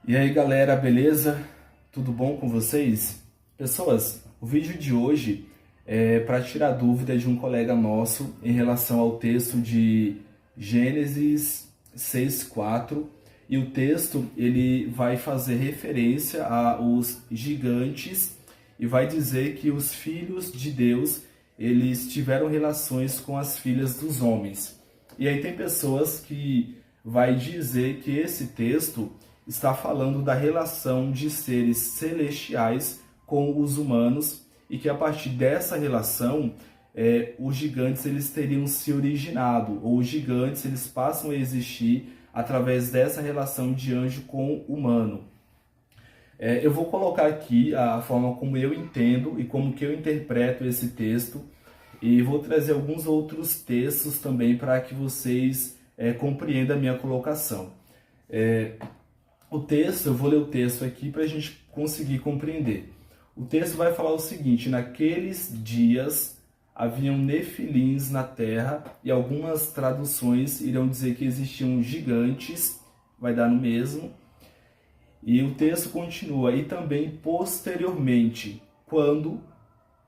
E aí galera, beleza? Tudo bom com vocês? Pessoas, o vídeo de hoje é para tirar dúvida de um colega nosso em relação ao texto de Gênesis 6:4, e o texto ele vai fazer referência aos gigantes e vai dizer que os filhos de Deus eles tiveram relações com as filhas dos homens. E aí tem pessoas que vai dizer que esse texto está falando da relação de seres celestiais com os humanos e que a partir dessa relação os gigantes eles teriam se originado, ou os gigantes eles passam a existir através dessa relação de anjo com humano. Eu vou colocar aqui a forma como eu entendo e como que eu interpreto esse texto, e vou trazer alguns outros textos também para que vocês compreendam a minha colocação. O texto, eu vou ler o texto aqui para a gente conseguir compreender. O texto vai falar o seguinte: naqueles dias haviam nefilins na terra, e algumas traduções irão dizer que existiam gigantes, vai dar no mesmo. E o texto continua: e também posteriormente, quando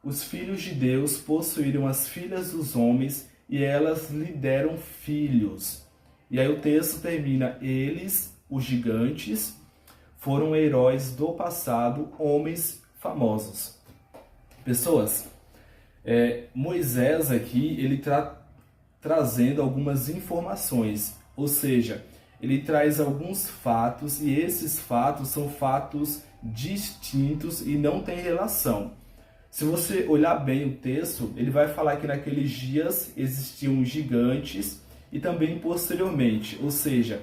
os filhos de Deus possuíram as filhas dos homens, e elas lhe deram filhos. E aí o texto termina: eles, os gigantes, foram heróis do passado, homens famosos. Pessoas, Moisés aqui, ele está trazendo algumas informações, ou seja, ele traz alguns fatos, e esses fatos são fatos distintos e não têm relação. Se você olhar bem o texto, ele vai falar que naqueles dias existiam gigantes e também posteriormente, ou seja,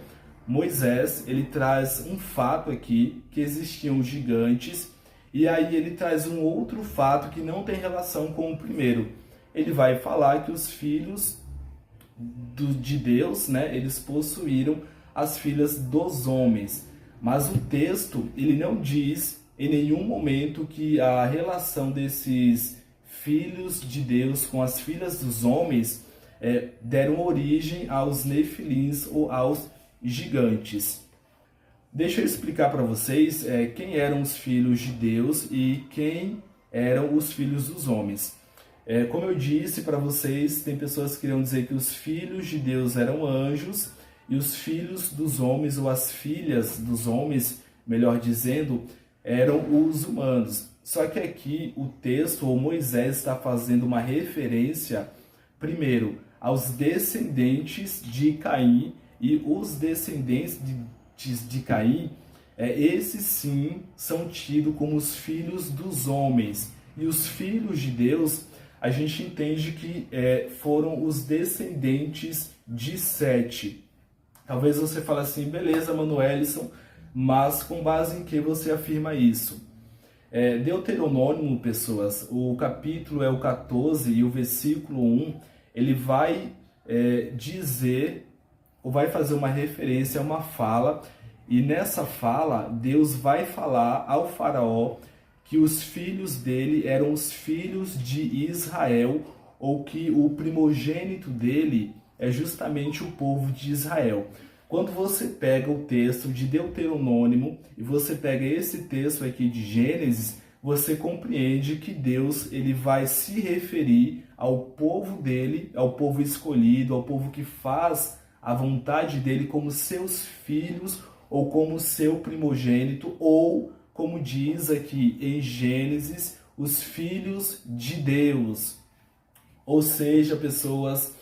Moisés ele traz um fato aqui que existiam gigantes, e aí ele traz um outro fato que não tem relação com o primeiro. Ele vai falar que os filhos de Deus, né, eles possuíram as filhas dos homens, mas o texto ele não diz em nenhum momento que a relação desses filhos de Deus com as filhas dos homens deram origem aos nefilins ou aos gigantes. Deixa eu explicar para vocês quem eram os filhos de Deus e quem eram os filhos dos homens. Como eu disse para vocês, tem pessoas que irão dizer que os filhos de Deus eram anjos e os filhos dos homens, ou as filhas dos homens, melhor dizendo, eram os humanos. Só que aqui o texto, ou Moisés, está fazendo uma referência, primeiro, aos descendentes de Caim, e os descendentes de Caim, esses sim são tidos como os filhos dos homens. E os filhos de Deus, a gente entende que foram os descendentes de Sete. Talvez você fale assim: beleza, Manuelson, mas com base em que você afirma isso? Deuteronômio, pessoas, o capítulo é o 14 e o versículo 1, ele vai dizer, ou vai fazer uma referência a uma fala, e nessa fala Deus vai falar ao faraó que os filhos dele eram os filhos de Israel, ou que o primogênito dele é justamente o povo de Israel. Quando você pega o texto de Deuteronômio e você pega esse texto aqui de Gênesis, você compreende que Deus ele vai se referir ao povo dele, ao povo escolhido, ao povo que faz a vontade dele, como seus filhos, ou como seu primogênito, ou, como diz aqui em Gênesis, os filhos de Deus. Ou seja, pessoas,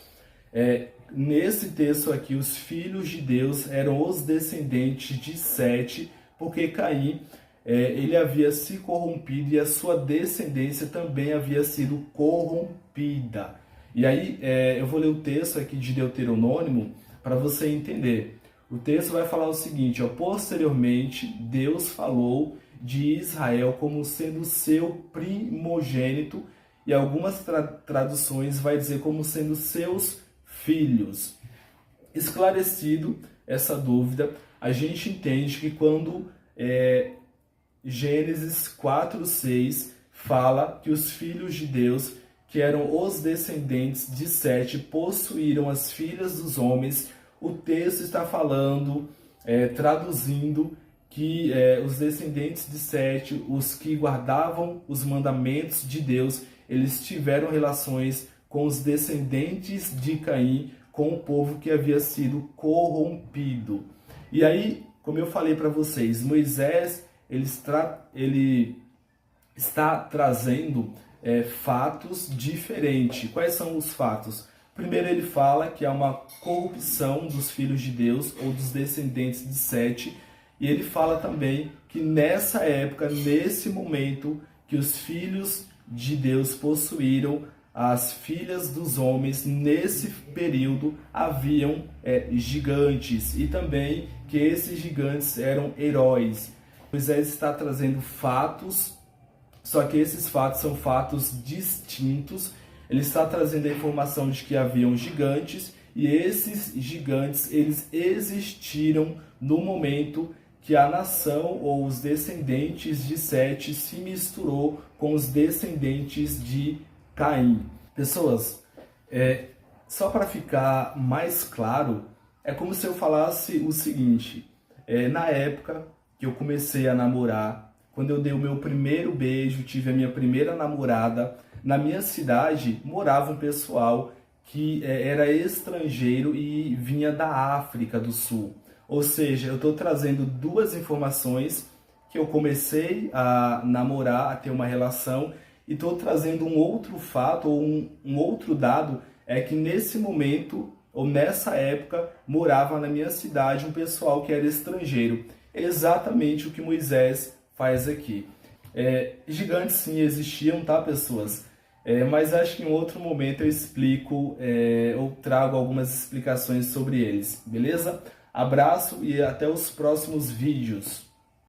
nesse texto aqui, os filhos de Deus eram os descendentes de Sete, porque Caim ele havia se corrompido e a sua descendência também havia sido corrompida. E aí eu vou ler o texto aqui de Deuteronômio para você entender. O texto vai falar o seguinte: posteriormente Deus falou de Israel como sendo seu primogênito, e algumas traduções vai dizer como sendo seus filhos. Esclarecido essa dúvida, a gente entende que quando Gênesis 4:6 fala que os filhos de Deus, que eram os descendentes de Sete, possuíram as filhas dos homens, o texto está falando, traduzindo, que que os descendentes de Sete, os que guardavam os mandamentos de Deus, eles tiveram relações com os descendentes de Caim, com o povo que havia sido corrompido. E aí, como eu falei para vocês, Moisés ele está trazendo fatos diferentes. Quais são os fatos? Primeiro ele fala que há uma corrupção dos filhos de Deus ou dos descendentes de Sete, e ele fala também que nessa época, nesse momento, que os filhos de Deus possuíram as filhas dos homens, nesse período haviam gigantes, e também que esses gigantes eram heróis. Moisés está trazendo fatos, só que esses fatos são fatos distintos. Ele está trazendo a informação de que haviam gigantes, e esses gigantes eles existiram no momento que a nação ou os descendentes de Sete se misturou com os descendentes de Caim. Pessoas, só para ficar mais claro, é como se eu falasse o seguinte: na época que eu comecei a namorar, quando eu dei o meu primeiro beijo, tive a minha primeira namorada, na minha cidade morava um pessoal que era estrangeiro e vinha da África do Sul. Ou seja, eu estou trazendo duas informações: que eu comecei a namorar, a ter uma relação, e estou trazendo um outro fato, ou um outro dado, é que nesse momento, ou nessa época, morava na minha cidade um pessoal que era estrangeiro. É exatamente o que Moisés faz aqui. Gigantes sim existiam, tá, pessoas? Mas acho que em outro momento eu explico, ou trago algumas explicações sobre eles, beleza? Abraço e até os próximos vídeos.